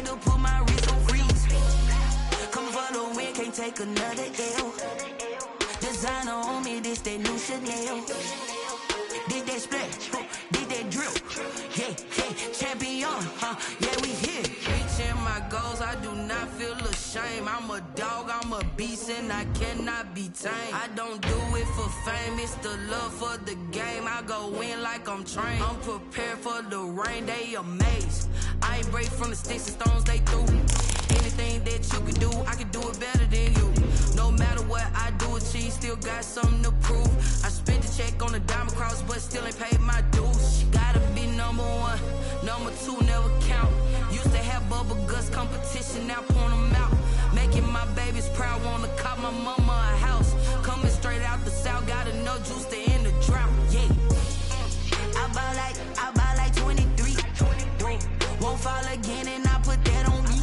to put my wrist on freeze. Coming for the win, can't take another L. Designer on me, this that new Chanel. Did that splash, did that drip. Yeah, yeah, champion, yeah, we here. Reaching my goals, I do not feel ashamed. I'm a dog, I'm a beast, and I cannot be tamed. I don't do it for fame, it's the love for the game. I go in like I'm trained. I'm prepared for the rain, they amazed. I ain't break from the sticks and stones, they threw. Anything that you can do, I can do it better than you. No matter what I do, achieve, still got something to prove. I spent the check on the diamond cross, but still ain't paid my dues. Gotta be number one, number two never count. Used to have bubble guts competition, now point them out. Making my babies proud, wanna cop my mama a house. Coming straight out the south, got enough juice to end the drought. Yeah, I buy like 23. Won't fall again, and I put that on me.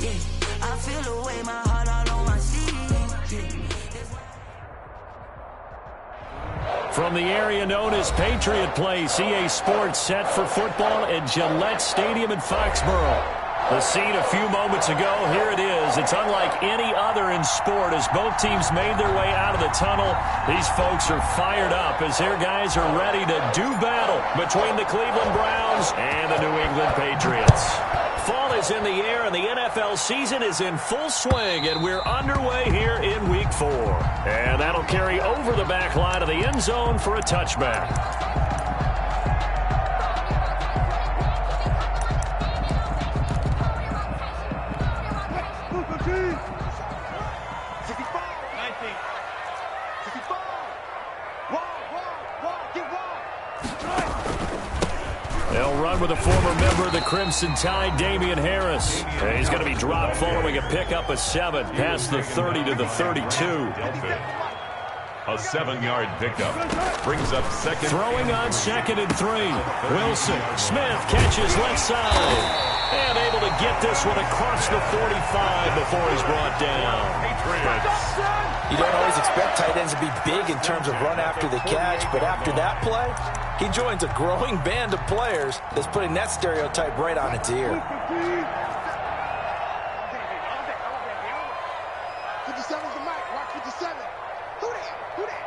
Yeah, I feel the way, my heart all on my sleeve. From the area known as Patriot Place, EA Sports set for football at Gillette Stadium in Foxborough. The scene a few moments ago, here it is. It's unlike any other in sport as both teams made their way out of the tunnel. These folks are fired up as their guys are ready to do battle between the Cleveland Browns and the New England Patriots. Fall is in the air and the NFL season is in full swing, and we're underway here in Week 4. And that'll carry over the back line of the end zone for a touchback. They'll run with a former member of the Crimson Tide, Damian Harris. And he's going to be dropped following a pickup of 7 past the 30 to the 32. A 7-yard pickup brings up second. Throwing on 2nd and 3. Wilson. Smith catches left side. And able to get this one across the 45 before he's brought down. You don't always expect tight ends to be big in terms of run after the catch, but after that play, he joins a growing band of players that's putting that stereotype right on its ear. 57's the mic. Watch 57. Who that?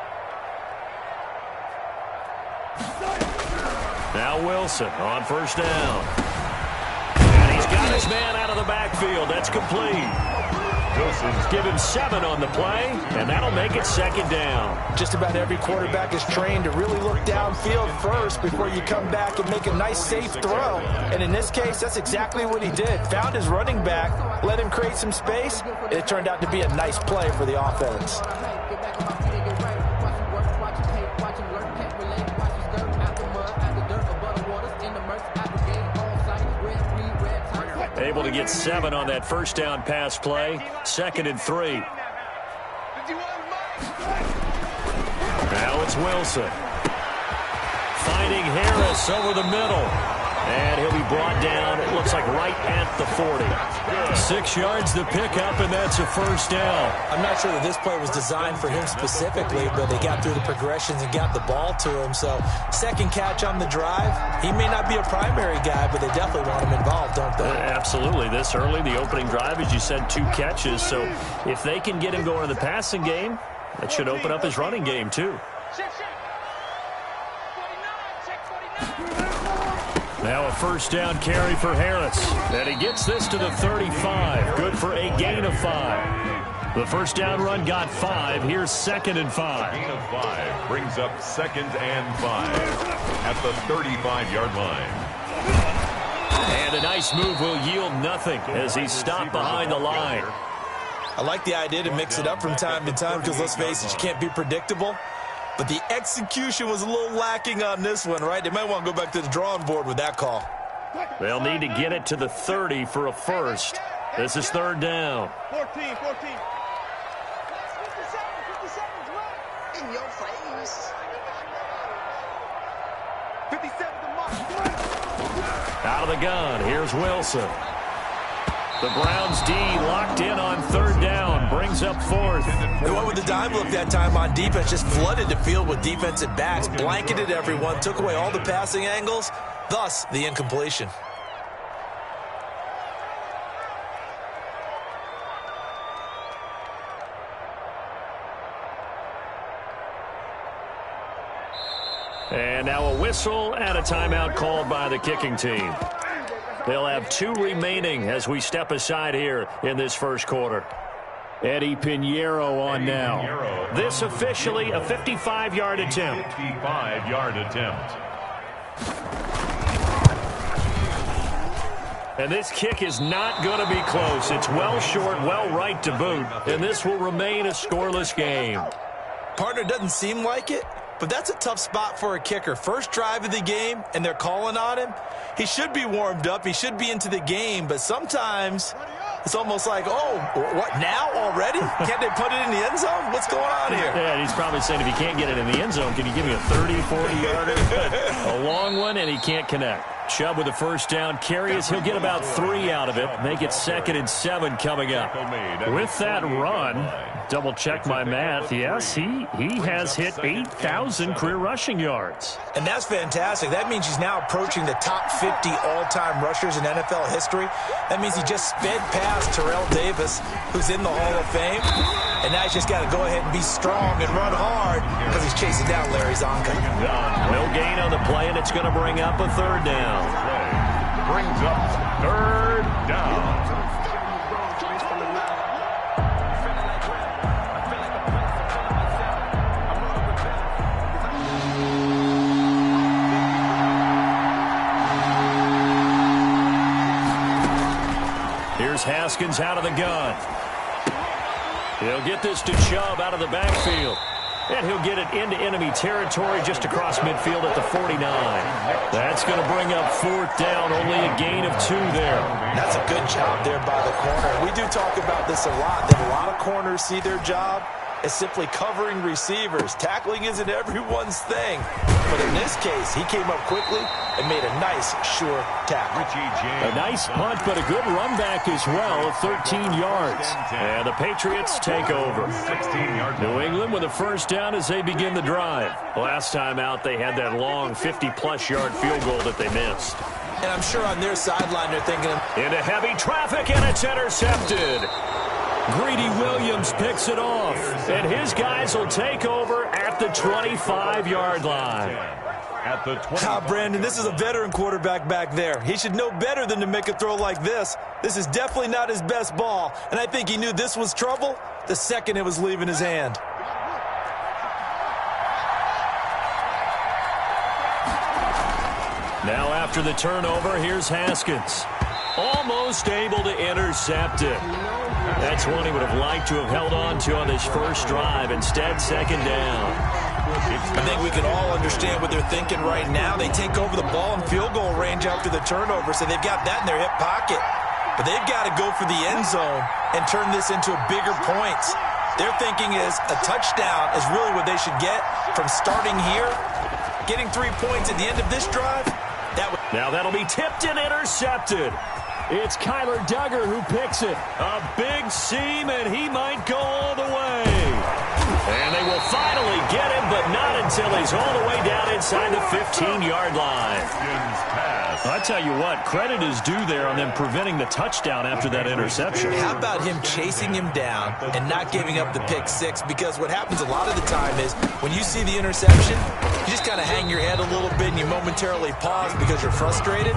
Now Wilson on first down. And he's got his man out of the backfield. That's complete. Wilson's give him 7 on the play, and that'll make it 2nd down. Just about every quarterback is trained to really look downfield first before you come back and make a nice, safe throw. And in this case, that's exactly what he did. Found his running back, let him create some space, and it turned out to be a nice play for the offense. Able to get 7 on that first down pass play. 2nd and 3. Now it's Wilson. Finding Harris over the middle. And he'll be brought down, it looks like right at the 40. 6 yards to pick up, and that's a first down. I'm not sure that this play was designed for him specifically, but they got through the progressions and got the ball to him. So, second catch on the drive. He may not be a primary guy, but they definitely want him involved, don't they? Absolutely. This early, the opening drive, as you said, 2 catches. So, if they can get him going in the passing game, that should open up his running game, too. Now a first down carry for Harris. And he gets this to the 35. Good for a gain of 5. The first down run got 5. Here's 2nd and 5. Gain of 5 brings up 2nd and 5 at the 35-yard line. And a nice move will yield nothing as he's stopped behind the line. I like the idea to mix it up from time to time because, let's face it, you can't be predictable. But the execution was a little lacking on this one, right? They might want to go back to the drawing board with that call. They'll need to get it to the 30 for a first. This is 3rd down. 14. 57, in your face. 57 the mark. Out of the gun, here's Wilson. The Browns D locked in on 3rd down, brings up 4th. They went with the dime look that time on defense, just flooded the field with defensive backs, blanketed everyone, took away all the passing angles, thus the incompletion. And now a whistle and a timeout called by the kicking team. They'll have 2 remaining as we step aside here in this first quarter. Eddie Pinheiro on now. This officially a 55-yard attempt. 55-yard attempt. And this kick is not going to be close. It's well short, well right to boot. And this will remain a scoreless game. Partner, doesn't seem like it, but that's a tough spot for a kicker. First drive of the game, and they're calling on him. He should be warmed up. He should be into the game, but sometimes it's almost like, oh, what, now already? Can't they put it in the end zone? What's going on here? Yeah, he's probably saying, if you can't get it in the end zone, can you give me a 30, 40-yarder? A long one, and he can't connect. Chubb with the first down carries. He'll get about 3 out of it. Make it 2nd and 7 coming up. With that run, double-check my math. Yes, he has hit 8,000 career rushing yards. And that's fantastic. That means he's now approaching the top 50 all-time rushers in NFL history. That means he just sped past Terrell Davis, who's in the Hall of Fame. And now he's just got to go ahead and be strong and run hard because he's chasing down Larry Zonka. No gain on the play, and it's going to bring up a 3rd down. Brings up 3rd down. Here's Haskins out of the gun. He'll get this to Chubb out of the backfield. And he'll get it into enemy territory just across midfield at the 49. That's going to bring up 4th down, only a gain of 2 there. That's a good job there by the corner. We do talk about this a lot, that a lot of corners see their job as simply covering receivers. Tackling isn't everyone's thing. But in this case, he came up quickly and made a nice, sure tackle. A nice punt, but a good run back as well of 13 yards. And the Patriots take over. New England with a first down as they begin the drive. Last time out, they had that long 50-plus yard field goal that they missed. And I'm sure on their sideline they're thinking, into heavy traffic, and it's intercepted. Greedy Williams picks it off, and his guys will take over at the 25-yard line. Brandon, this is a veteran quarterback back there. He should know better than to make a throw like this. This is definitely not his best ball, and I think he knew this was trouble the second it was leaving his hand. Now after the turnover, here's Haskins. Almost able to intercept it. That's one he would have liked to have held on to on this first drive. Instead, 2nd down. I think we can all understand what they're thinking right now. They take over the ball in field goal range after the turnover, so they've got that in their hip pocket. But they've got to go for the end zone and turn this into bigger points. Their thinking is a touchdown is really what they should get from starting here. Getting 3 points at the end of this drive, now that'll be tipped and intercepted. It's Kyler Duggar who picks it. A big seam, and he might go all the way. And they will finally get him, but not until he's all the way down inside the 15-yard line. I tell you what, credit is due there on them preventing the touchdown after that interception. How about him chasing him down and not giving up the pick 6? Because what happens a lot of the time is when you see the interception, you just kind of hang your head a little bit and you momentarily pause because you're frustrated.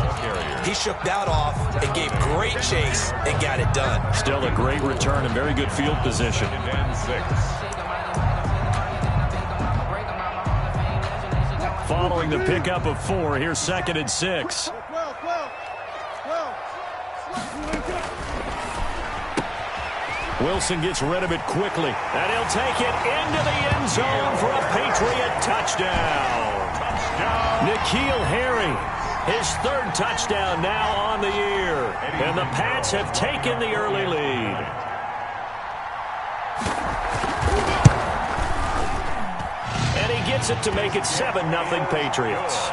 He shook that off and gave great chase and got it done. Still a great return and very good field position. Following the pickup of 4, here's 2nd and 6. Wilson gets rid of it quickly, and he'll take it into the end zone for a Patriot touchdown. N'Keal Harry, his 3rd touchdown now on the year, and the Pats have taken the early lead. Gets it to make it 7-0 Patriots.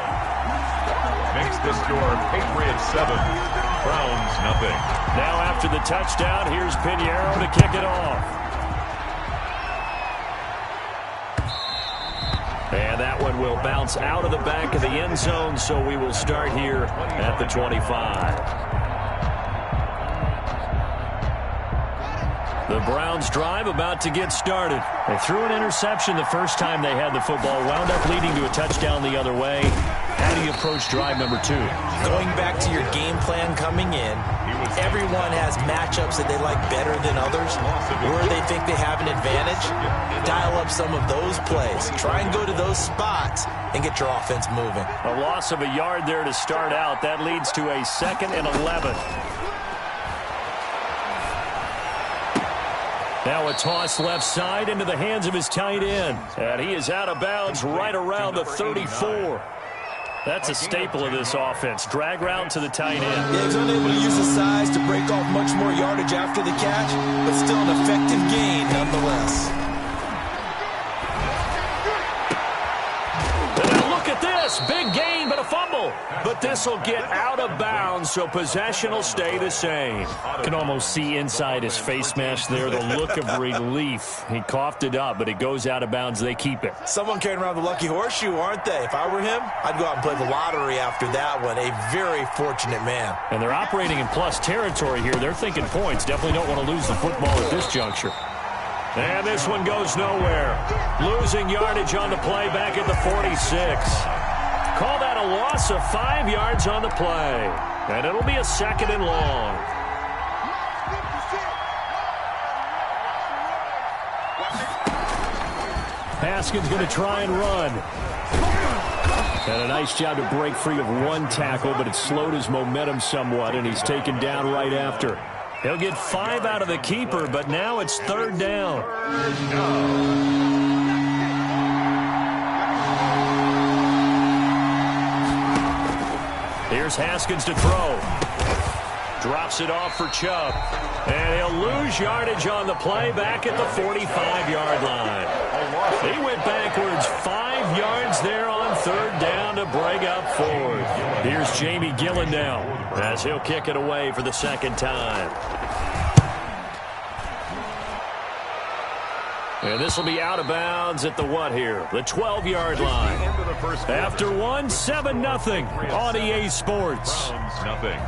Makes the score Patriots 7, Browns 0. Now after the touchdown, here's Pinheiro to kick it off. And that one will bounce out of the back of the end zone, so we will start here at the 25. The Browns drive about to get started. They threw an interception the first time they had the football, wound up leading to a touchdown the other way. How do you approach drive number 2? Going back to your game plan coming in, everyone has matchups that they like better than others, where they think they have an advantage. Dial up some of those plays. Try and go to those spots and get your offense moving. A loss of a yard there to start out. That leads to a 2nd and 11. Now a toss left side into the hands of his tight end. And he is out of bounds right around the 34. That's a staple of this offense. Drag route to the tight end. Yeah, he's unable to use his size to break off much more yardage after the catch, but still an effective gain nonetheless. And now look at this. Big gain, but a fumble. But this will get out of bounds, so possession will stay the same. Can almost see inside his face mask there the look of relief. He coughed it up, but it goes out of bounds. They keep it. Someone carrying around the lucky horseshoe, aren't they? If I were him, I'd go out and play the lottery after that one. A very fortunate man. And they're operating in plus territory here. They're thinking points. Definitely don't want to lose the football at this juncture. And this one goes nowhere. Losing yardage on the play back at the 46. Call that a loss of 5 yards on the play. And it'll be a 2nd and long. Haskins going to try and run. And a nice job to break free of one tackle, but it slowed his momentum somewhat, and he's taken down right after. He'll get 5 out of the keeper, but now it's 3rd down. Here's Haskins to throw. Drops it off for Chubb. And he'll lose yardage on the play back at the 45-yard line. He went backwards 5 yards there on 3rd down to break up 4th. Here's Jamie Gillen now as he'll kick it away for the 2nd time. And this will be out of bounds at the what here? The 12-yard line. After one, 7-0 on EA Sports. Nothing.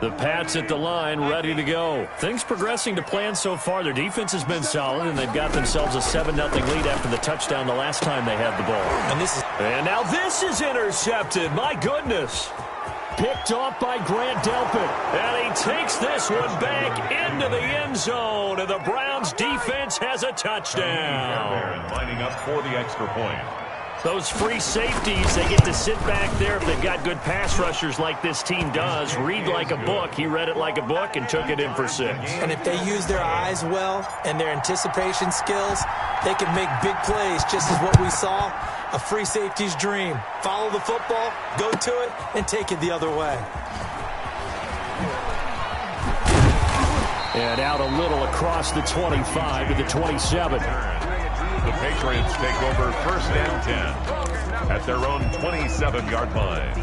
The Pats at the line, ready to go. Things progressing to plan so far. Their defense has been solid, and they've got themselves a 7-0 lead after the touchdown the last time they had the ball. And now this is intercepted. My goodness. Picked off by Grant Delpit. And he takes this one back into the end zone. And the Browns defense has a touchdown. Lining up for the extra point. Those free safeties, they get to sit back there if they've got good pass rushers like this team does. Read like a book. He read it like a book and took it in for 6. And if they use their eyes well and their anticipation skills, they can make big plays, just as what we saw. A free safety's dream. Follow the football, go to it, and take it the other way. And out a little across the 25 to the 27. The Patriots take over 1st and 10 at their own 27-yard line.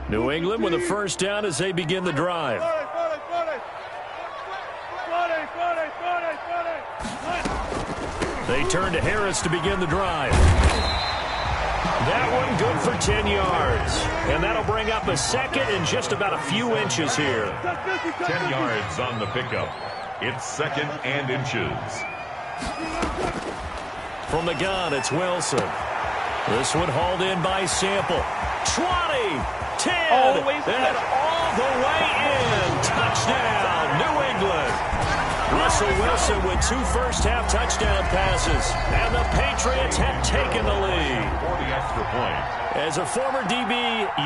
New England with a 1st down as they begin the drive. They turn to Harris to begin the drive. That one good for 10 yards. And that'll bring up a 2nd and just about a few inches here. 10 yards on the pickup. It's 2nd and inches. From the gun, it's Wilson. This one hauled in by Sample. 20, 10, and all the way in. Touchdown, New England. Russell Wilson with 2 first-half touchdown passes, and the Patriots have taken the lead. For the extra point. As a former DB,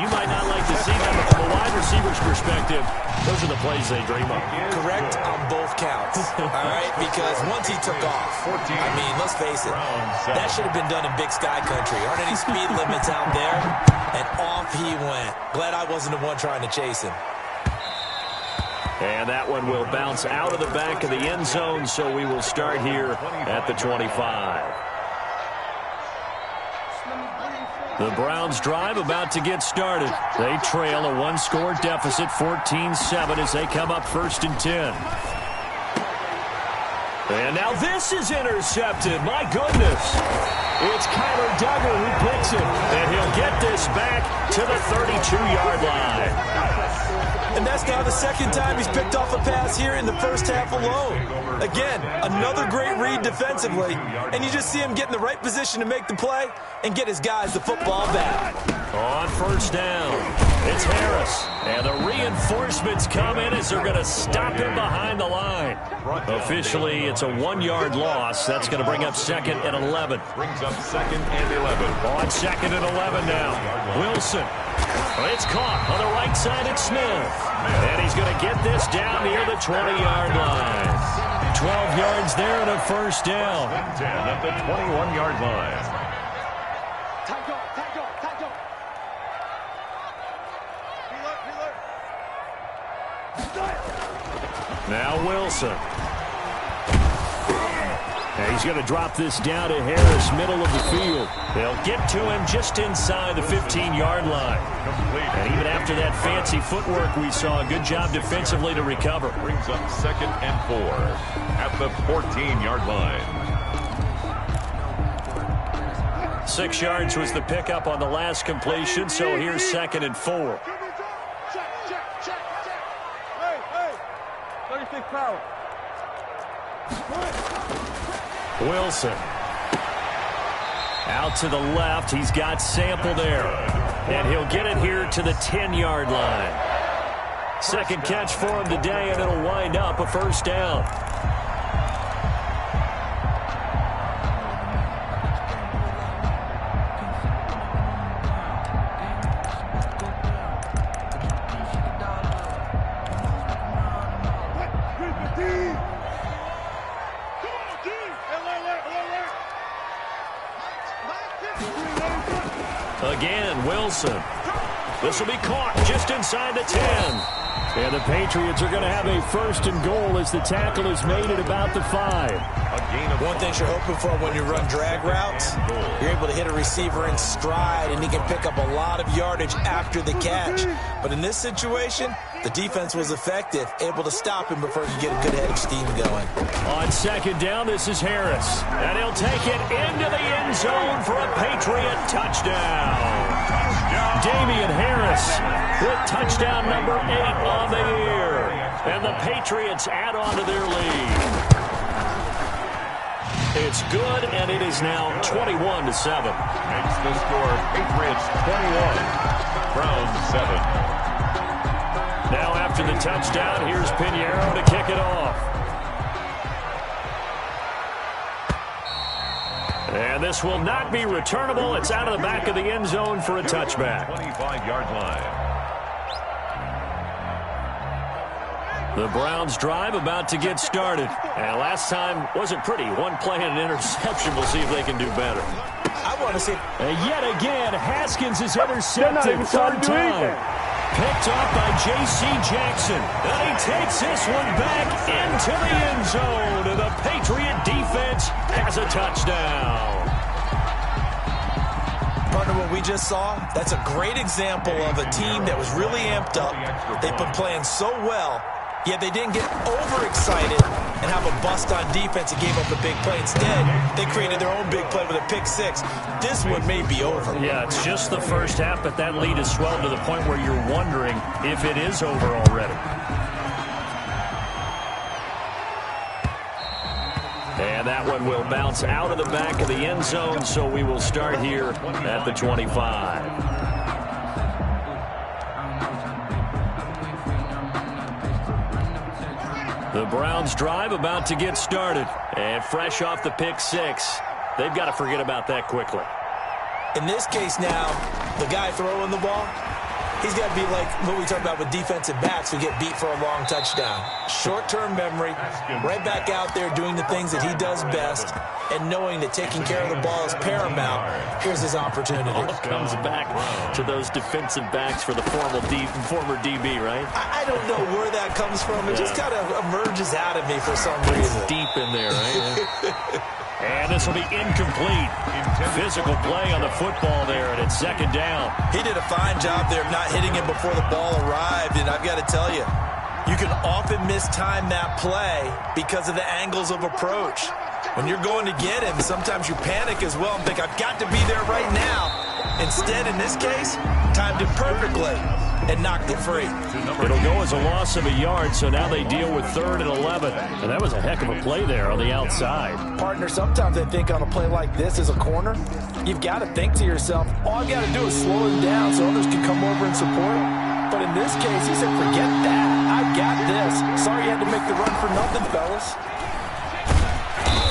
you might not like to see them, but from a wide receiver's perspective, those are the plays they dream of. Correct on both counts, all right? Because once he took off, I mean, let's face it, that should have been done in Big Sky Country. Aren't any speed limits out there? And off he went. Glad I wasn't the one trying to chase him. And that one will bounce out of the back of the end zone, so we will start here at the 25. The Browns drive about to get started. They trail a one-score deficit, 14-7, as they come up 1st and 10. And now this is intercepted. My goodness. It's Kyler Duggar who picks it. And he'll get this back to the 32-yard line. And that's now the second time he's picked off a pass here in the first half alone. Again, another great read defensively. And you just see him get in the right position to make the play and get his guys the football back. On 1st down, it's Harris. And the reinforcements come in as they're going to stop him behind the line. Officially, it's a 1-yard loss. That's going to bring up 2nd and 11. Brings up 2nd and 11. On 2nd and 11 now. Wilson. It's caught on the right side at Smith. And he's going to get this down near the 20-yard line. 12 yards there and a 1st down. 10 at the 21-yard line. Now Wilson. And he's going to drop this down to Harris, middle of the field. They'll get to him just inside the 15-yard line. And even after that fancy footwork we saw, a good job defensively to recover. Brings up 2nd and 4 at the 14-yard line. 6 yards was the pickup on the last completion, so here's 2nd and 4. Wilson. Out to the left. He's got Sample there. And he'll get it here to the 10-yard line. Second catch for him today, and it'll wind up a 1st down. Again, Wilson. This will be caught just inside the 10. And the Patriots are going to have a 1st and goal as the tackle is made at about the 5. One thing you're hoping for when you run drag routes, you're able to hit a receiver in stride, and he can pick up a lot of yardage after the catch. But in this situation, the defense was effective, able to stop him before he could get a good head of steam going. On 2nd down, this is Harris. And he'll take it into the end zone for a Patriot touchdown. Damian Harris with touchdown number 8 on the year. And the Patriots add on to their lead. It's good, and it is now 21-7. Makes the score Patriots 21, Browns 7. Now after the touchdown, here's Pinheiro to kick it off. And this will not be returnable. It's out of the back of the end zone for a touchback. 25-yard line. The Browns drive about to get started. And last time wasn't pretty. One play and an interception. We'll see if they can do better. I want to see. And yet again, Haskins is intercepted 3rd time. Picked off by J.C. Jackson. And he takes this one back into the end zone. And the Patriot defense has a touchdown. Partner, what we just saw, that's a great example of a team that was really amped up. They've been playing so well, yet they didn't get overexcited and have a bust on defense and gave up a big play. Instead, they created their own big play with a pick 6. This one may be over. Yeah, it's just the first half, but that lead has swelled to the point where you're wondering if it is over already. And that one will bounce out of the back of the end zone, so we will start here at the 25. The Browns drive about to get started. And fresh off the pick 6, they've got to forget about that quickly. In this case now, the guy throwing the ball, he's got to be like what we talk about with defensive backs who get beat for a long touchdown. Short-term memory, right back out there doing the things that he does best, and knowing that taking care of the ball is paramount. Here's his opportunity. Comes back to those defensive backs for the former DB, right? I don't know where that comes from. It just kind of emerges out of me for some reason. Deep in there, right? And this will be incomplete. Physical play on the football there, and it's second down. He did a fine job there of not hitting him before the ball arrived, and I've got to tell you, you can often mistime that play because of the angles of approach. When you're going to get him, sometimes you panic as well and think, I've got to be there right now. Instead, in this case, timed it perfectly and knocked it free. It'll go as a loss of a yard, so now they deal with 3rd and 11. And that was a heck of a play there on the outside. Partner, sometimes I think on a play like this as a corner, you've got to think to yourself, all I've got to do is slow him down so others can come over and support him. But in this case, he said, forget that. I've got this. Sorry you had to make the run for nothing, fellas.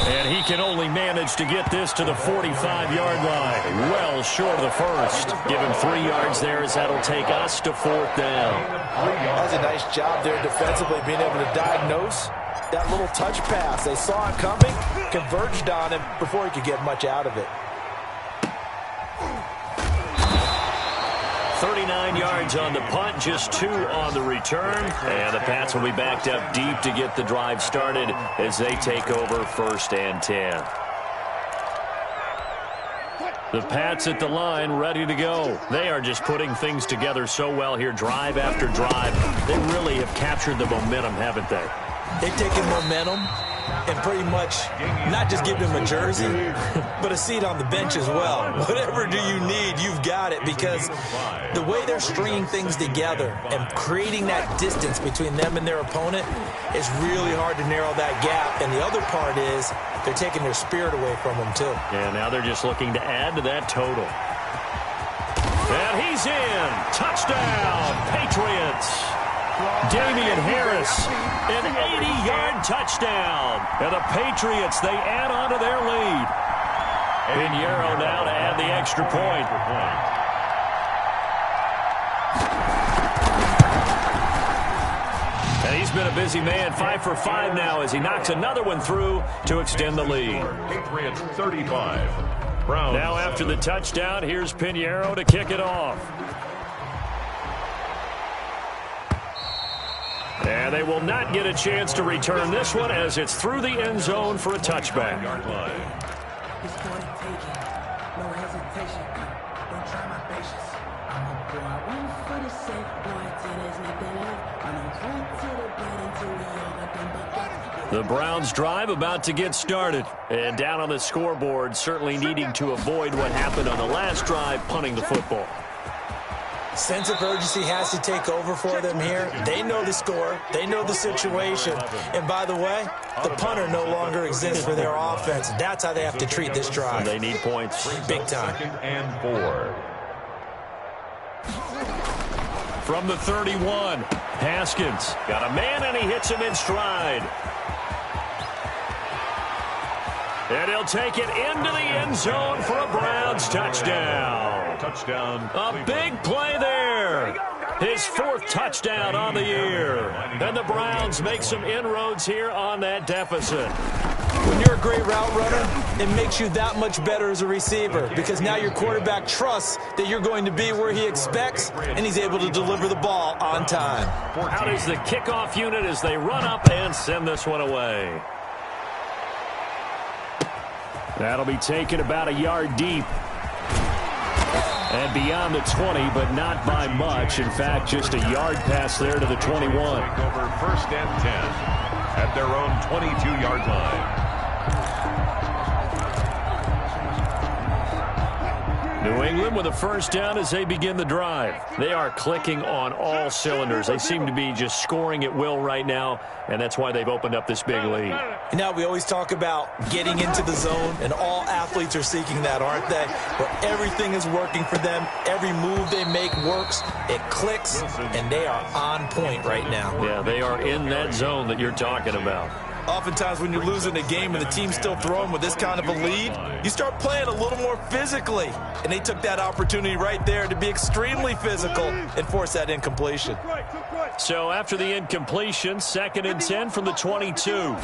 And he can only manage to get this to the 45-yard line. Well short of the first. Give him 3 yards there as that'll take us to 4th down. That was a nice job there defensively, being able to diagnose that little touch pass. They saw it coming, converged on him before he could get much out of it. 39 yards on the punt, just 2 on the return. And the Pats will be backed up deep to get the drive started as they take over 1st and 10. The Pats at the line, ready to go. They are just putting things together so well here, drive after drive. They really have captured the momentum, haven't they? They've taken momentum and pretty much not just given him a jersey, but a seat on the bench as well. Whatever do you need, you've got it, because the way they're stringing things together and creating that distance between them and their opponent is really hard to narrow that gap. And the other part is they're taking their spirit away from them, too. And now they're just looking to add to that total. And he's in. Touchdown, Patriots. Damian Harris, an 80-yard touchdown. And the Patriots, they add on to their lead. Pinheiro now to add the extra point. And he's been a busy man, 5 for 5 now as he knocks another one through to extend the lead. Patriots 35. Browns. Now after the touchdown, here's Pinheiro to kick it off. And they will not get a chance to return this one as it's through the end zone for a touchback. The Browns drive about to get started. And down on the scoreboard, certainly needing to avoid what happened on the last drive, punting the football. Sense of urgency has to take over for them here. They know the score. They know the situation. And by the way, the punter no longer exists for their offense. That's how they have to treat this drive. They need points. Big time. 2nd and 4. From the 31, Haskins got a man and he hits him in stride. And he'll take it into the end zone for a Browns touchdown. Touchdown. A big play there. His 4th touchdown on the year. And the Browns make some inroads here on that deficit. When you're a great route runner, it makes you that much better as a receiver, because now your quarterback trusts that you're going to be where he expects, and he's able to deliver the ball on time. Out is the kickoff unit as they run up and send this one away. That'll be taken about a yard deep. And beyond the 20, but not by much. In fact, just a yard pass there to the 21. Take over 1st and 10 at their own 22-yard line. New England with a 1st down as they begin the drive. They are clicking on all cylinders. They seem to be just scoring at will right now, and that's why they've opened up this big lead. And now we always talk about getting into the zone, and all athletes are seeking that, aren't they? Where everything is working for them. Every move they make works. It clicks, and they are on point right now. Yeah, they are in that zone that you're talking about. Oftentimes when you're losing a game and the team's still throwing with this kind of a lead, you start playing a little more physically. And they took that opportunity right there to be extremely physical and force that incompletion. So after the incompletion, 2nd and 10 from the 22.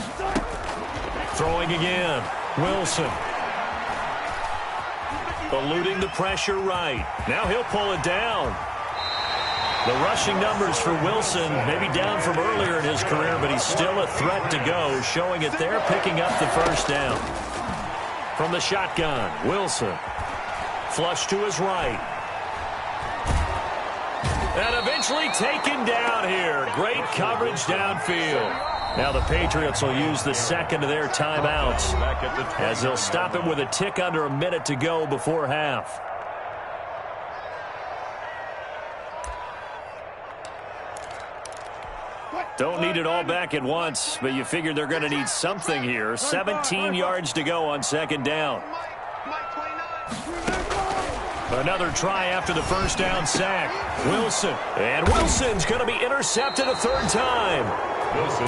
Throwing again. Wilson. Eluding the pressure right. Now he'll pull it down. The rushing numbers for Wilson maybe down from earlier in his career, but he's still a threat to go, showing it there, picking up the 1st down. From the shotgun, Wilson. Flush to his right. And eventually taken down here. Great coverage downfield. Now the Patriots will use the second of their timeouts as they'll stop it with a tick under a minute to go before half. Don't need it all back at once, but you figure they're going to need something here. 17 yards to go on second down. Another try after the first down sack. Wilson. And Wilson's going to be intercepted a third time.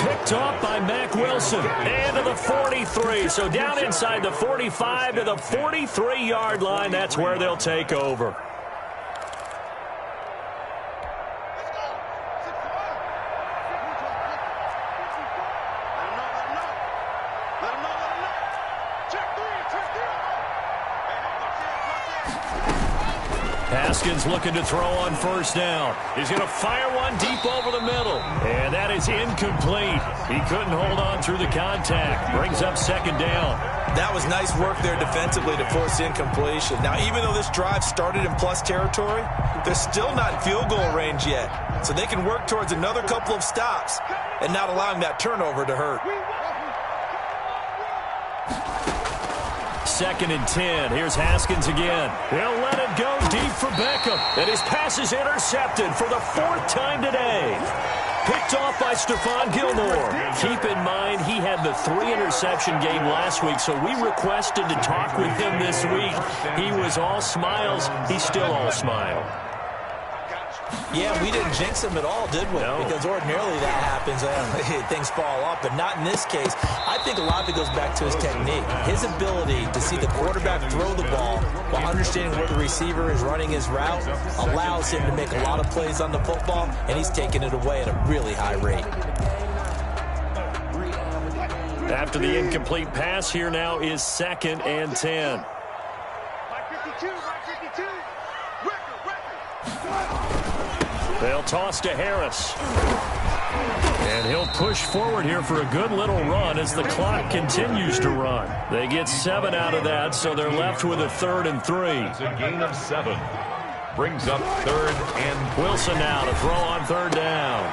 Picked off by Mack Wilson. And to the 43. So down inside the 45 to the 43-yard line. That's where they'll take over. Haskins looking to throw on first down. He's going to fire one deep over the middle. And that is incomplete. He couldn't hold on through the contact. Brings up second down. That was nice work there defensively to force incompletion. Now, even though this drive started in plus territory, they're still not in field goal range yet. So they can work towards another couple of stops and not allowing that turnover to hurt. Second and 10. Here's Haskins again. He'll let it go deep for Beckham. And his pass is intercepted for the fourth time today. Picked off by Stephon Gilmore. Keep in mind, he had the 3-interception game last week, so we requested to talk with him this week. He was all smiles. He's still all smile. Yeah, we didn't jinx him at all, did we? No. Because ordinarily that happens. Things fall off, but not in this case. I think a lot of it goes back to his technique. His ability to see the quarterback throw the ball while understanding where the receiver is running his route allows him to make a lot of plays on the football, and he's taking it away at a really high rate. After the incomplete pass, here now is second and 10. They'll toss to Harris. And he'll push forward here for a good little run as the clock continues to run. They get 7 out of that, so they're left with a 3rd and 3. It's a gain of 7. Brings up 3rd and Wilson now to throw on 3rd down.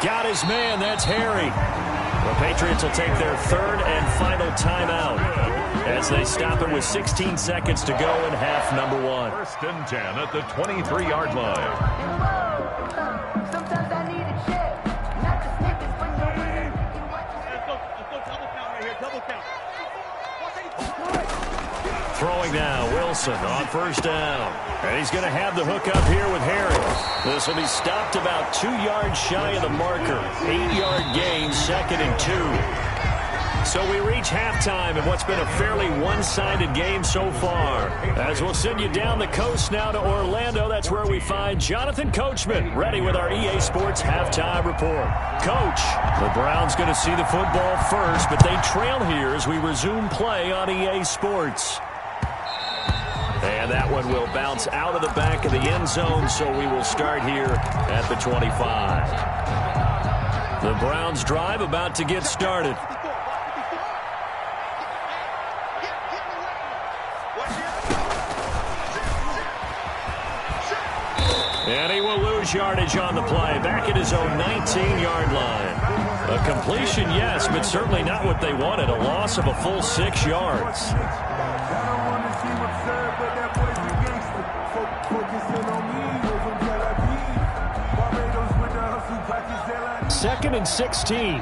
Got his man, that's Harry. The Patriots will take their 3rd and final timeout as they stop it with 16 seconds to go in half number 1. 1st and 10 at the 23-yard line. Sometimes I need a check, not the snippets, but the real. Throwing now, Wilson on 1st down. And he's going to have the hook up here with Harris. This will be stopped about 2 yards shy of the marker. 8-yard gain, 2nd and 2. So we reach halftime in what's been a fairly one-sided game so far. As we'll send you down the coast now to Orlando, that's where we find Jonathan Coachman ready with our EA Sports Halftime Report. Coach, the Browns going to see the football first, but they trail here as we resume play on EA Sports. And that one will bounce out of the back of the end zone, so we will start here at the 25. The Browns drive about to get started. And he will lose yardage on the play, back at his own 19-yard line. A completion, yes, but certainly not what they wanted, a loss of a full 6 yards. 2nd and 16.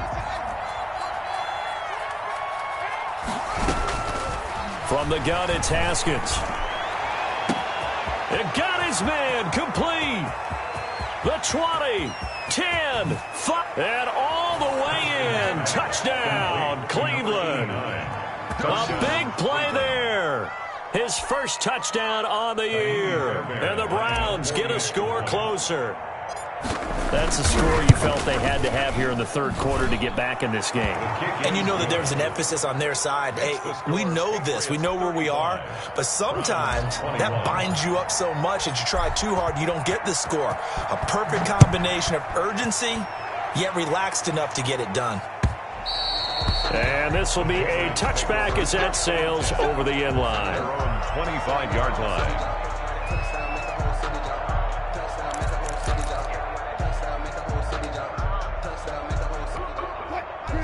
From the gun, it's Haskins. It got his man complete. The 20, 10, 5, and all the way in. Touchdown, Cleveland. A big play there. His first touchdown on the year. And the Browns get a score closer. That's a score you felt they had to have here in the 3rd quarter to get back in this game. And you know that there's an emphasis on their side. Hey, we know this. We know where we are. But sometimes that binds you up so much that you try too hard, you don't get the score. A perfect combination of urgency, yet relaxed enough to get it done. And this will be a touchback as that sails over the end line. 25-yard line.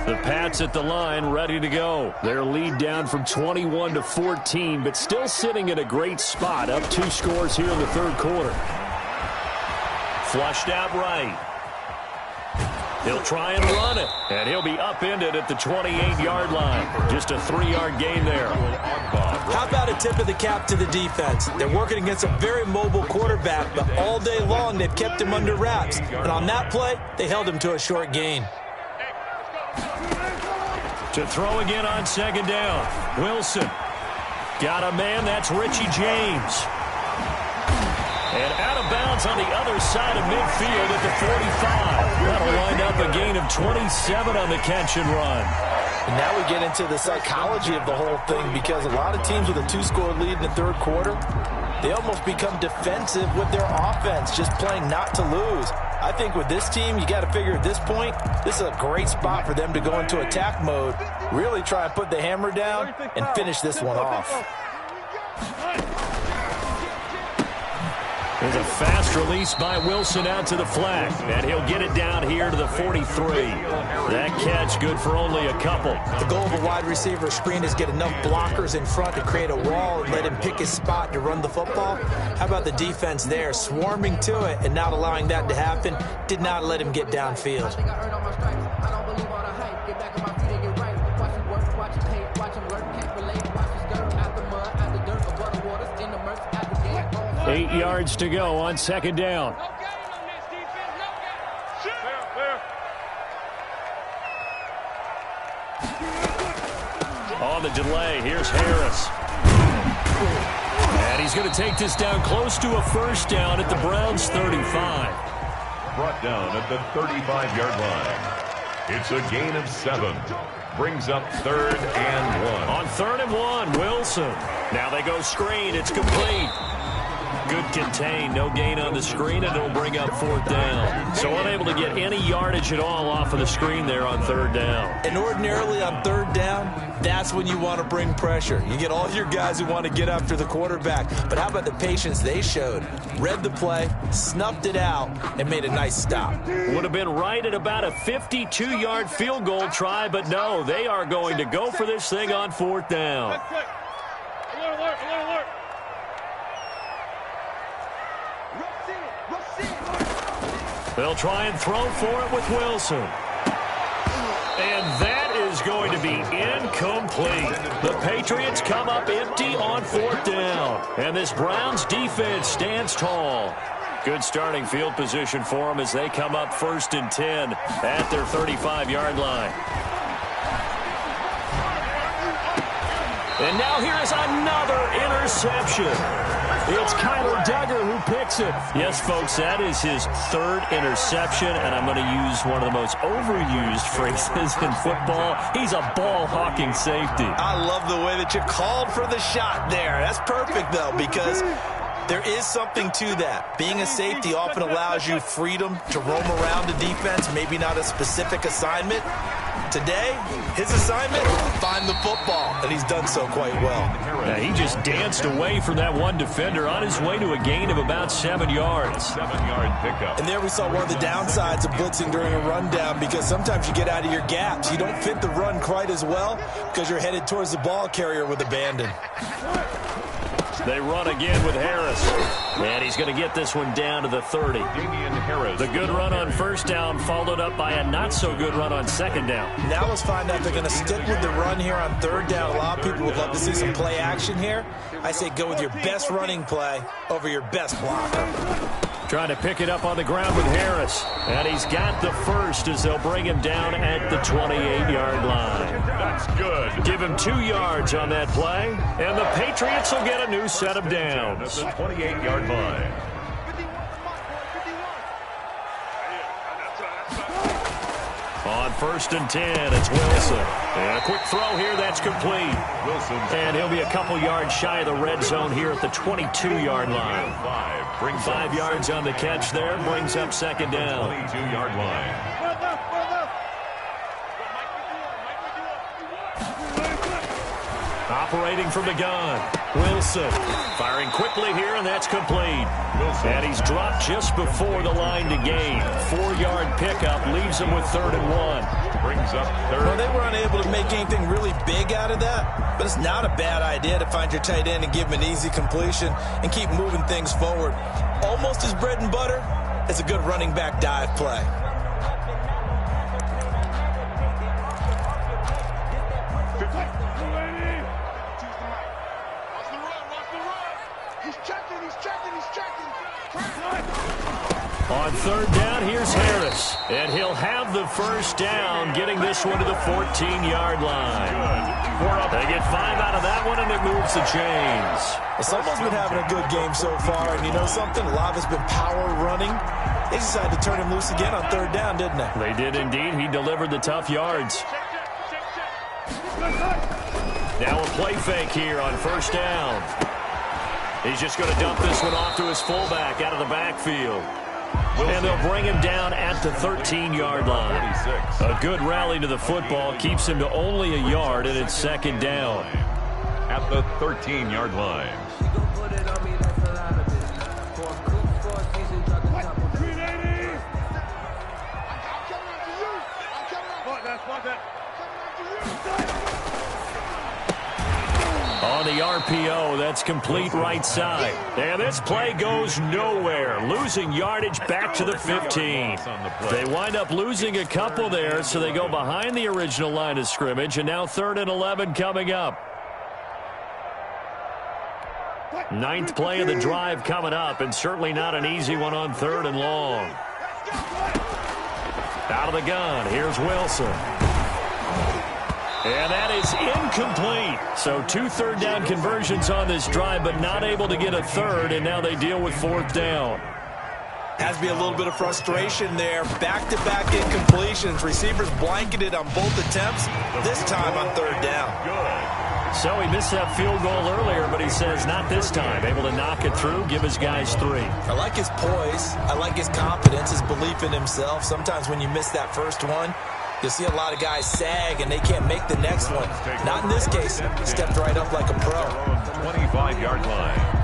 The Pats at the line, ready to go. Their lead down from 21 to 14, but still sitting in a great spot. Up 2 scores here in the third quarter. Flushed out right. He'll try and run it, and he'll be upended at the 28-yard line. Just a 3-yard gain there. How about a tip of the cap to the defense? They're working against a very mobile quarterback, but all day long they've kept him under wraps. And on that play, they held him to a short gain. To throw again on second down. Wilson. Got a man, that's Richie James. And out of bounds on the other side of midfield at the 45. That'll wind up a gain of 27 on the catch and run. And now we get into the psychology of the whole thing, because a lot of teams with a 2-score lead in the third quarter, they almost become defensive with their offense, just playing not to lose. I think with this team, you got to figure at this point, this is a great spot for them to go into attack mode, really try and put the hammer down and finish this one off. There's a fast release by Wilson out to the flat, and he'll get it down here to the 43. That catch good for only a couple. The goal of a wide receiver screen is get enough blockers in front to create a wall and let him pick his spot to run the football. How about the defense there, swarming to it and not allowing that to happen? Did not let him get downfield. 8 yards to go on second down. On the delay, here's Harris. And he's going to take this down close to a first down at the Browns' 35. Brought down at the 35-yard line. It's a gain of 7. Brings up 3rd and 1. On 3rd and 1, Wilson. Now they go screen. It's complete. Good contain. No gain on the screen, and it'll bring up 4th down. So unable to get any yardage at all off of the screen there on 3rd down. And ordinarily on 3rd down, that's when you want to bring pressure. You get all your guys who want to get after the quarterback. But how about the patience they showed? Read the play, snuffed it out, and made a nice stop. Would have been right at about a 52-yard field goal try, but no, they are going to go for this thing on 4th down. They'll try and throw for it with Wilson. And that is going to be incomplete. The Patriots come up empty on 4th down. And this Browns defense stands tall. Good starting field position for them as they come up 1st and 10 at their 35-yard line. And now here is another interception. It's Kyler Duggar who picks it. Yes, folks, that is his 3rd interception, and I'm going to use one of the most overused phrases in football. He's a ball-hawking safety. I love the way that you called for the shot there. That's perfect, though, because there is something to that. Being a safety often allows you freedom to roam around the defense, maybe not a specific assignment. Today, his assignment, find the football, and he's done so quite well. Yeah, he just danced away from that one defender on his way to a gain of about 7 yards. 7-yard pickup. And there we saw one of the downsides of blitzing during a rundown, because sometimes you get out of your gaps. You don't fit the run quite as well because you're headed towards the ball carrier with abandon. They run again with Harris. And he's going to get this one down to the 30. Damian Harris. The good run on 1st down followed up by a not-so-good run on 2nd down. Now let's find out if they're going to stick with the run here on 3rd down. A lot of people would love to see some play action here. I say go with your best running play over your best blocker. Trying to pick it up on the ground with Harris. And he's got the first as they'll bring him down at the 28-yard line. That's good. Give him 2 yards on that play. And the Patriots will get a new set of downs. At the 28-yard line. On 1st and 10, it's Wilson. And a quick throw here, that's complete. Wilson. And he'll be a couple yards shy of the red zone here at the 22-yard line. 5 yards on the catch there, brings up 2nd down. 22-yard line. Operating from the gun, Wilson. Firing quickly here, and that's complete. And he's dropped just before the line to gain. 4-yard pickup leaves him with 3rd and 1. Brings up 3rd. Well, they were unable to make anything really big out of that, but it's not a bad idea to find your tight end and give him an easy completion and keep moving things forward. Almost his bread and butter is a good running back dive play. On 3rd down, here's Harris. And he'll have the 1st down, getting this one to the 14-yard line. They get 5 out of that one, and it moves the chains. Someone's been having a good game so far, and you know something? A lot of it's been power running. They decided to turn him loose again on 3rd down, didn't they? They did indeed. He delivered the tough yards. Now a play fake here on 1st down. He's just going to dump this one off to his fullback out of the backfield. And they'll bring him down at the 13-yard line. A good rally to the football keeps him to only a yard, and it's 2nd down. At the 13-yard line. On the RPO, that's complete right side. And this play goes nowhere. Losing yardage back to the 15. They wind up losing a couple there, so they go behind the original line of scrimmage, and now 3rd and 11 coming up. 9th play of the drive coming up, and certainly not an easy one on 3rd and long. Out of the gun, here's Wilson. And that is incomplete. So 2 third down conversions on this drive, but not able to get a 3rd, and now they deal with 4th down. Has to be a little bit of frustration there. Back-to-back incompletions. Receivers blanketed on both attempts, this time on 3rd down. So he missed that field goal earlier, but he says not this time. Able to knock it through, give his guys 3. I like his poise. I like his confidence, his belief in himself. Sometimes when you miss that first one, you'll see a lot of guys sag and they can't make the next one. Not in this case. Stepped right up like a pro. 25-yard line.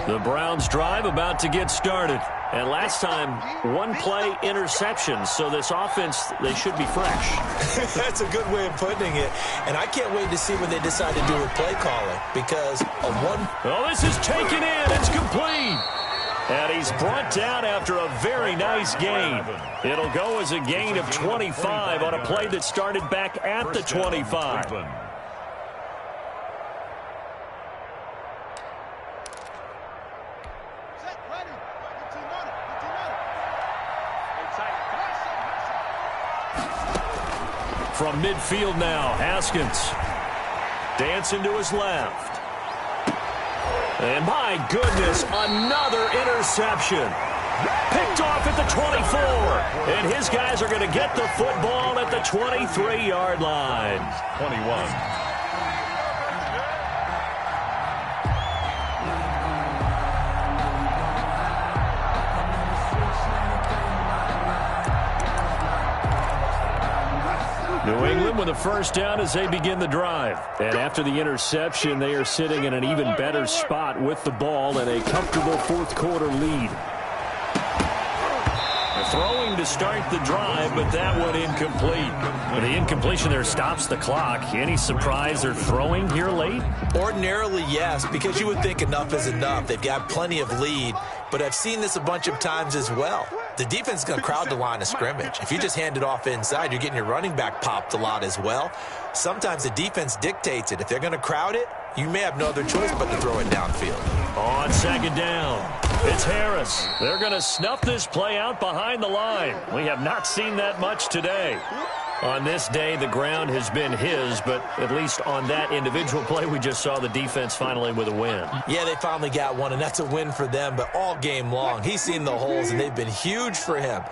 The Browns drive about to get started. And last time, 1-play interception. So this offense, they should be fresh. That's a good way of putting it. And I can't wait to see when they decide to do with play calling. Because of one... Oh, this is taken in. It's complete. And he's brought down after a very nice gain. It'll go as a gain of 25 on a play that started back at the 25. From midfield now, Haskins. Dancing to his left. And my goodness, another interception. Picked off at the 24. And his guys are going to get the football at the 23-yard line. 21. New England with a first down as they begin the drive. And after the interception, they are sitting in an even better spot with the ball and a comfortable fourth quarter lead. Throwing to start the drive, but that one incomplete. The incompletion there stops the clock. Any surprise they're throwing here late? Ordinarily, yes, because you would think enough is enough. They've got plenty of lead, but I've seen this a bunch of times as well. The defense is going to crowd the line of scrimmage. If you just hand it off inside, you're getting your running back popped a lot as well. Sometimes the defense dictates it. If they're going to crowd it, you may have no other choice but to throw it downfield. On second down, it's Harris. They're going to snuff this play out behind the line. We have not seen that much today. On this day, the ground has been his, but at least on that individual play, we just saw the defense finally with a win. Yeah, they finally got one, and that's a win for them, but all game long, he's seen the holes, and they've been huge for him.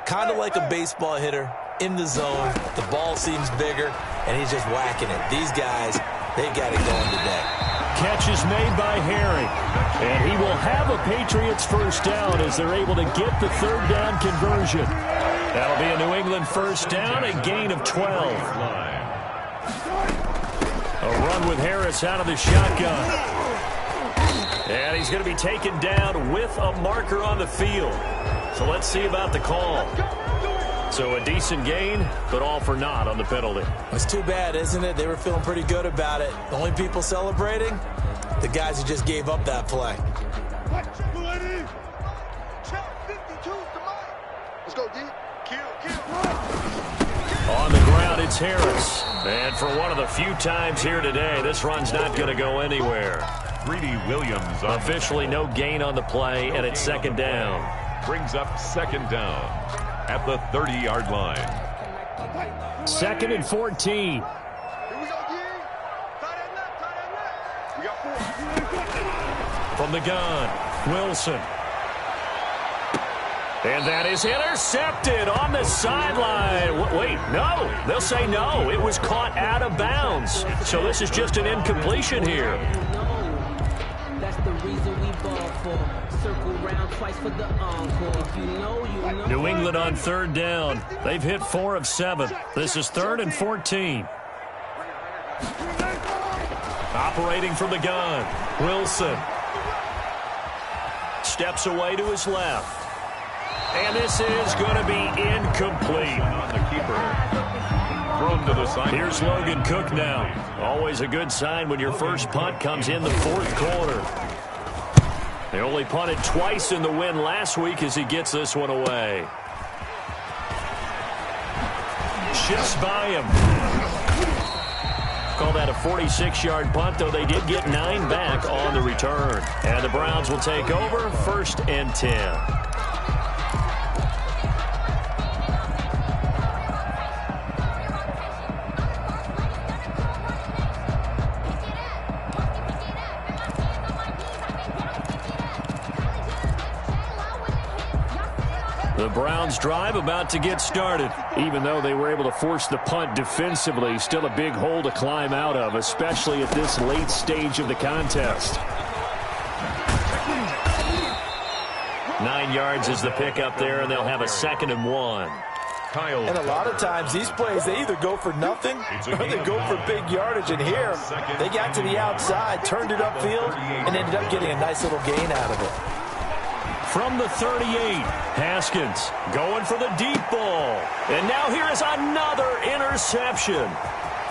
Kind of like a baseball hitter, in the zone. The ball seems bigger, and he's just whacking it. These guys, they got it going today. Catch is made by Harry. And he will have a Patriots first down as they're able to get the third down conversion. That'll be a New England first down, a gain of 12. A run with Harris out of the shotgun. And he's going to be taken down with a marker on the field. So let's see about the call. So a decent gain, but all for naught on the penalty. It's too bad, isn't it? They were feeling pretty good about it. The only people celebrating, the guys who just gave up that play. Let's go, D. Kill. On the ground, it's Harris. And for one of the few times here today, this run's not going to go anywhere. Greedy Williams. Officially no gain on the play, and it's second down. Brings up second down at the 30-yard line. 2nd and 14. Here we go, D. Tie that nut. We got 4. From the gun, Wilson. And that is intercepted on the sideline. Wait, no. They'll say no. It was caught out of bounds. So this is just an incompletion here. That's the reason we ball for. Circle round twice for the encore. If you know. New England on third down. They've hit 4 of 7. This is 3rd and 14. Operating from the gun, Wilson. Steps away to his left. And this is going to be incomplete. On the keeper. Thrown to the side. Here's Logan Cook now. Always a good sign when your first punt comes in the 4th quarter. They only punted twice in the win last week as he gets this one away. Shifts by him. Call that a 46-yard punt, though they did get 9 back on the return. And the Browns will take over 1st and 10. The Browns drive about to get started. Even though they were able to force the punt defensively, still a big hole to climb out of, especially at this late stage of the contest. 9 yards is the pickup there, and they'll have a 2nd and 1. And a lot of times these plays, they either go for nothing or they go for big yardage. And here, they got to the outside, turned it upfield, and ended up getting a nice little gain out of it. From the 38, Haskins going for the deep ball. And now here is another interception.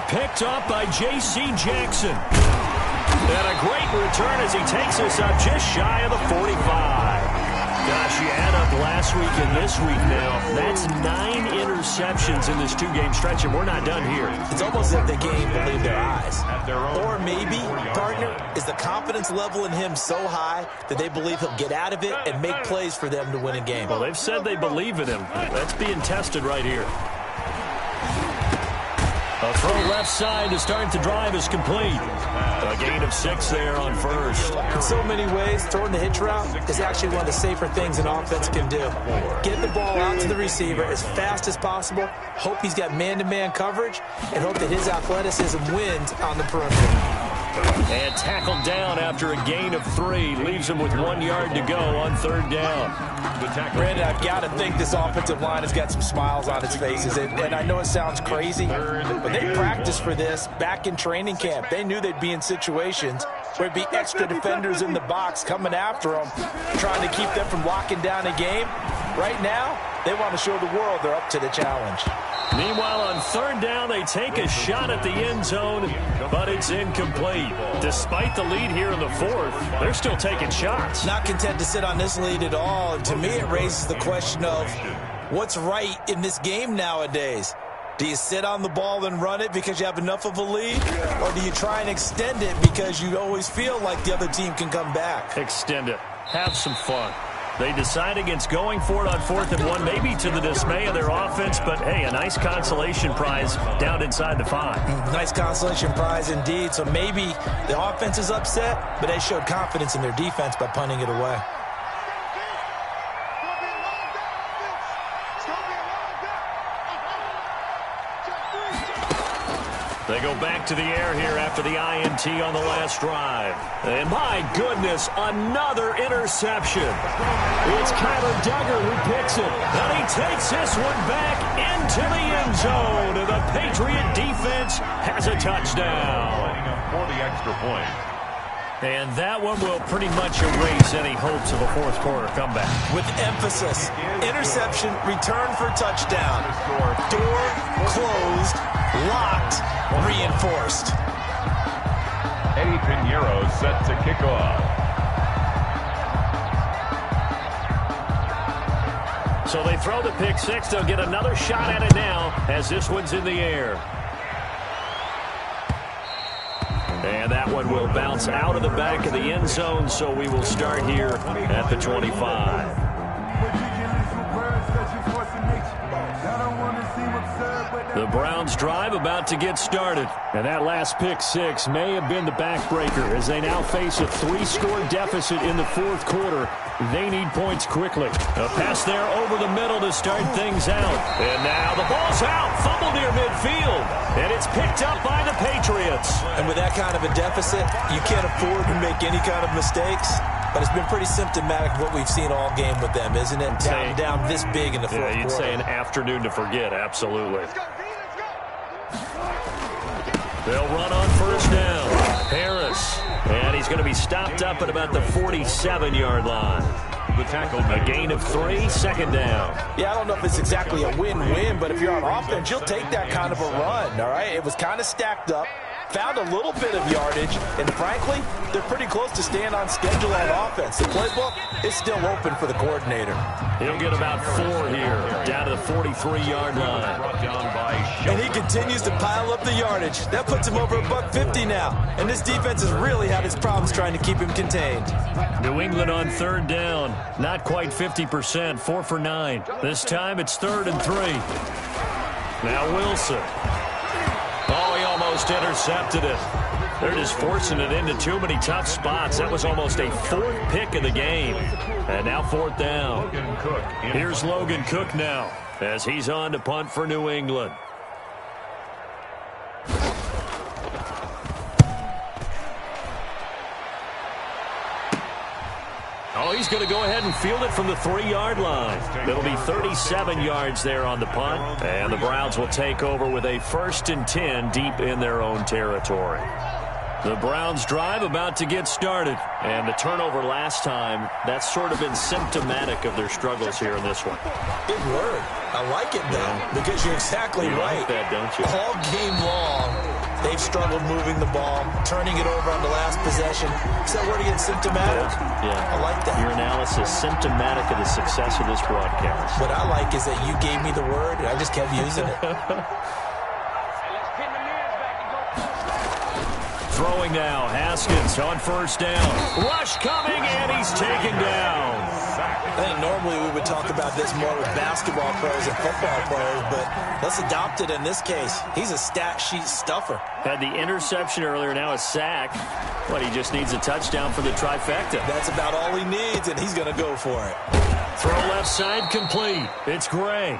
Picked up by J.C. Jackson. And a great return as he takes us up just shy of the 45. Gosh, you add up last week and this week now. That's 9 interceptions in this 2-game stretch, and we're not done here. It's almost as if they can't even believe their eyes. Or maybe, partner, is the confidence level in him so high that they believe he'll get out of it and make plays for them to win a game. Well, they've said they believe in him. That's being tested right here. A throw left side to start the drive is complete. A gain of 6 there on first. In so many ways, throwing the hitch route is actually one of the safer things an offense can do. Get the ball out to the receiver as fast as possible, hope he's got man-to-man coverage, and hope that his athleticism wins on the perimeter. And tackled down after a gain of 3. Leaves him with 1 yard to go on third down. Brandon, I've got to think this offensive line has got some smiles on its faces. And I know it sounds crazy, but they practiced for this back in training camp. They knew they'd be in situations where it'd be extra defenders in the box coming after them, trying to keep them from locking down a game. Right now, they want to show the world they're up to the challenge. Meanwhile, on third down, they take a shot at the end zone, but it's incomplete. Despite the lead here in the 4th, they're still taking shots. Not content to sit on this lead at all. And to me, it raises the question of what's right in this game nowadays. Do you sit on the ball and run it because you have enough of a lead? Or do you try and extend it because you always feel like the other team can come back? Extend it. Have some fun. They decide against going for it on 4th and 1, maybe to the dismay of their offense, but hey, a nice consolation prize down inside the 5. Nice consolation prize indeed. So maybe the offense is upset, but they showed confidence in their defense by punting it away. They go back to the air here after the INT on the last drive. And my goodness, another interception. It's Kyler Duggar who picks it. And he takes this one back into the end zone. And the Patriot defense has a touchdown. For the extra point. And that one will pretty much erase any hopes of a fourth quarter comeback. With emphasis, interception, return for touchdown. Door closed, locked, reinforced. Eddie Pinheiro set to kick off. So they throw the pick six. They'll get another shot at it now as this one's in the air. And that one will bounce out of the back of the end zone, so we will start here at the 25. The Browns drive about to get started. And that last pick six may have been the backbreaker as they now face a 3-score deficit in the fourth quarter. They need points quickly. A pass there over the middle to start things out. And now the ball's out. Fumble near midfield. And it's picked up by the Patriots. And with that kind of a deficit, you can't afford to make any kind of mistakes. But it's been pretty symptomatic of what we've seen all game with them, isn't it? Down this big in the fourth quarter. You'd say an afternoon to forget, absolutely. They'll run on first down. Harris. And he's going to be stopped up at about the 47-yard line. The tackle, a gain of 3, second down. Yeah, I don't know if it's exactly a win-win, but if you're on offense, you'll take that kind of a run, all right? It was kind of stacked up. Found a little bit of yardage, and frankly, they're pretty close to staying on schedule on offense. The playbook is still open for the coordinator. He'll get about 4 here, down to the 43-yard line. And he continues to pile up the yardage. That puts him over $150 now. And this defense has really had its problems trying to keep him contained. New England on third down. Not quite 50%, 4 for 9. This time it's 3rd and 3. Now Wilson. Oh, he almost intercepted it. They're just forcing it into too many tough spots. That was almost a 4th pick of the game. And now 4th down. Here's Logan Cook now as he's on to punt for New England. Oh, he's going to go ahead and field it from the 3-yard line. It'll be 37 yards there on the punt. And the Browns will take over with a 1st and 10 deep in their own territory. The Browns drive about to get started. And the turnover last time, that's sort of been symptomatic of their struggles here in this one. Good word. I like it, though, because you're exactly right. Like that, don't you? All game long, they've struggled moving the ball, turning it over on the last possession. Is that word again, symptomatic? Yeah. I like that. Your analysis, symptomatic of the success of this broadcast. What I like is that you gave me the word, and I just kept using it. Throwing now, Haskins on first down. Rush coming, and he's taken down. I think normally we would talk about this more with basketball players and football players, but let's adopt it in this case. He's a stat sheet stuffer. Had the interception earlier, now a sack. But he just needs a touchdown for the trifecta. That's about all he needs, and he's going to go for it. Throw left side complete. It's Gray.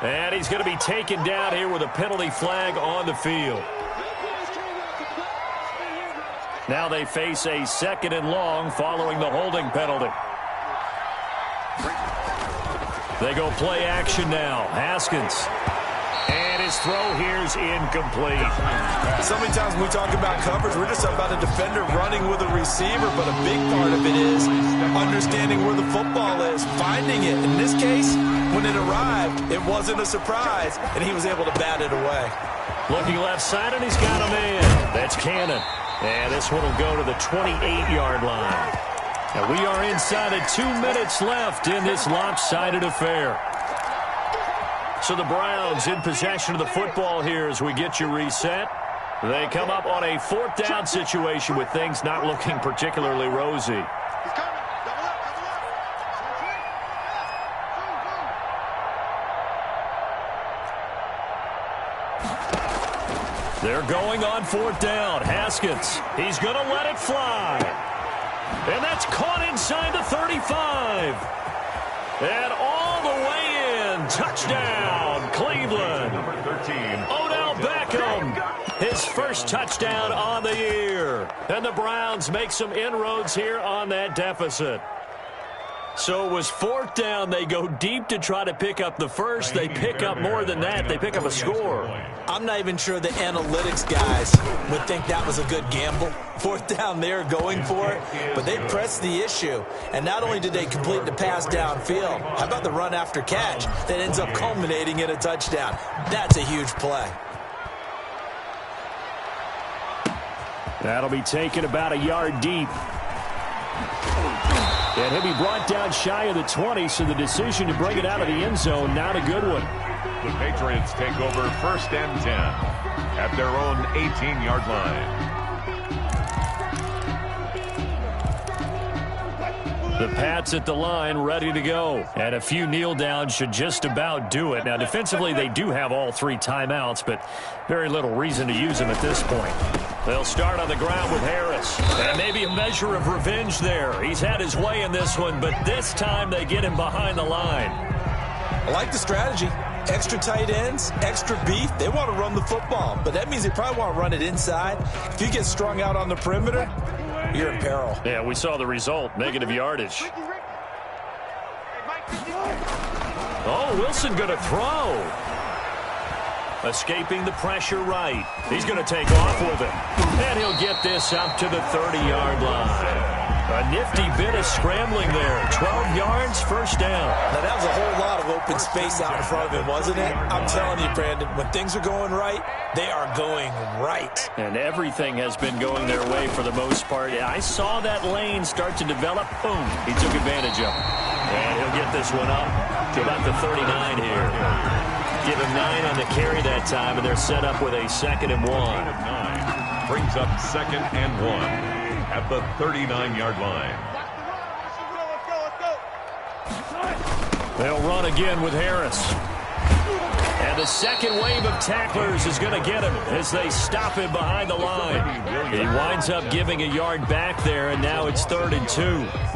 And he's going to be taken down here with a penalty flag on the field. Now they face a 2nd and long following the holding penalty. They go play action now. Haskins. And his throw here's incomplete. So many times when we talk about coverage, we're just about a defender running with a receiver, but a big part of it is understanding where the football is, finding it. In this case, when it arrived, it wasn't a surprise, and he was able to bat it away. Looking left side, and he's got a man. That's Cannon. And this one will go to the 28-yard line. And we are inside of 2 minutes left in this lopsided affair. So the Browns in possession of the football here as we get you reset. They come up on a 4th down situation with things not looking particularly rosy. They're going on 4th down. Haskins, he's going to let it fly. And that's caught inside the 35. And all the way in. Touchdown, Cleveland. Number 13. Odell Beckham his first touchdown on the year. And the Browns make some inroads here on that deficit. So it was 4th down. They go deep to try to pick up the first. They pick up more than that. They pick up a score. I'm not even sure the analytics guys would think that was a good gamble. 4th down, they're going for it, but they pressed the issue. And not only did they complete the pass downfield, how about the run after catch that ends up culminating in a touchdown? That's a huge play. That'll be taken about a yard deep. And he'll be brought down shy of the 20, so the decision to bring it out of the end zone, not a good one. The Patriots take over 1st and 10 at their own 18-yard line. The Pats at the line, ready to go. And a few kneel downs should just about do it. Now, defensively, they do have all 3 timeouts, but very little reason to use them at this point. They'll start on the ground with Harris. And maybe a measure of revenge there. He's had his way in this one, but this time they get him behind the line. I like the strategy. Extra tight ends, extra beef. They want to run the football, but that means they probably want to run it inside. If you get strung out on the perimeter, you're in peril. Yeah, we saw the result. Negative yardage. Oh, Wilson going to throw. Escaping the pressure right. He's going to take off with it. And he'll get this up to the 30-yard line. A nifty bit of scrambling there. 12 yards, 1st down. Now, that was a whole lot of open space out in front of him, wasn't it? I'm telling you, Brandon, when things are going right, they are going right. And everything has been going their way for the most part. I saw that lane start to develop. Boom. He took advantage of it. And he'll get this one up to about the 39 here. Give him 9 on the carry that time, and they're set up with a 2nd and 1. Brings up 2nd and 1 at the 39-yard line. They'll run again with Harris. And the second wave of tacklers is going to get him as they stop him behind the line. He winds up giving a yard back there, and now it's 3rd and 2.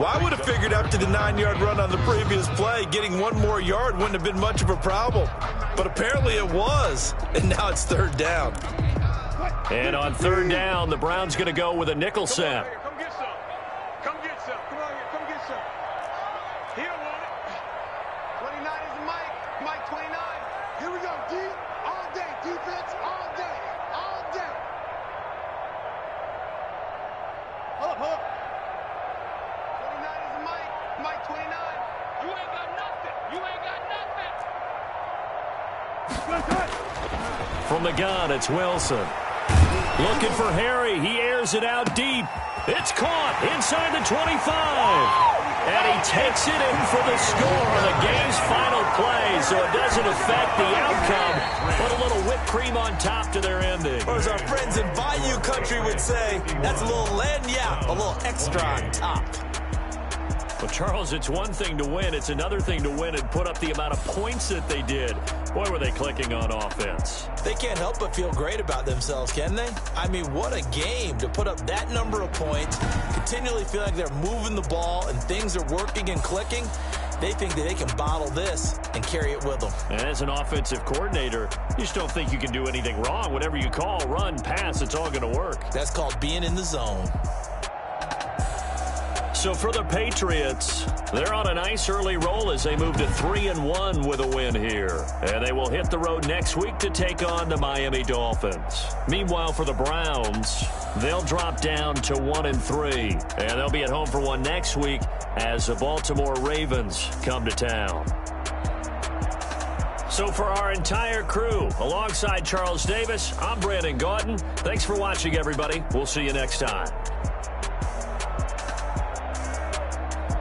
Well, I would have figured after the 9-yard run on the previous play, getting 1 more yard wouldn't have been much of a problem. But apparently it was, and now it's 3rd down. And on 3rd down, the Browns going to go with a nickel set. Come get some. Come get some. Come on here. Come get some. He don't want it. 29 is Mike. Mike 29. Here we go. D all day. Defense all day. All day. Hold up. Hold up. 29 is Mike. Mike 29. You ain't got nothing. You ain't got nothing. From the gun, it's Wilson. Looking for Harry. He airs it out deep. It's caught inside the 25. And he takes it in for the score on the game's final play, so it doesn't affect the outcome. Put a little whipped cream on top to their ending. Or as our friends in Bayou Country would say, that's a little lagniappe, a little extra on top. Well, Charles, it's one thing to win. It's another thing to win and put up the amount of points that they did. Boy, were they clicking on offense. They can't help but feel great about themselves, can they? I mean, what a game to put up that number of points, continually feel like they're moving the ball and things are working and clicking. They think that they can bottle this and carry it with them. And as an offensive coordinator, you just don't think you can do anything wrong. Whatever you call, run, pass, it's all going to work. That's called being in the zone. So for the Patriots, they're on a nice early roll as they move to 3-1 with a win here. And they will hit the road next week to take on the Miami Dolphins. Meanwhile, for the Browns, they'll drop down to 1-3. And they'll be at home for one next week as the Baltimore Ravens come to town. So for our entire crew, alongside Charles Davis, I'm Brandon Gaudin. Thanks for watching, everybody. We'll see you next time.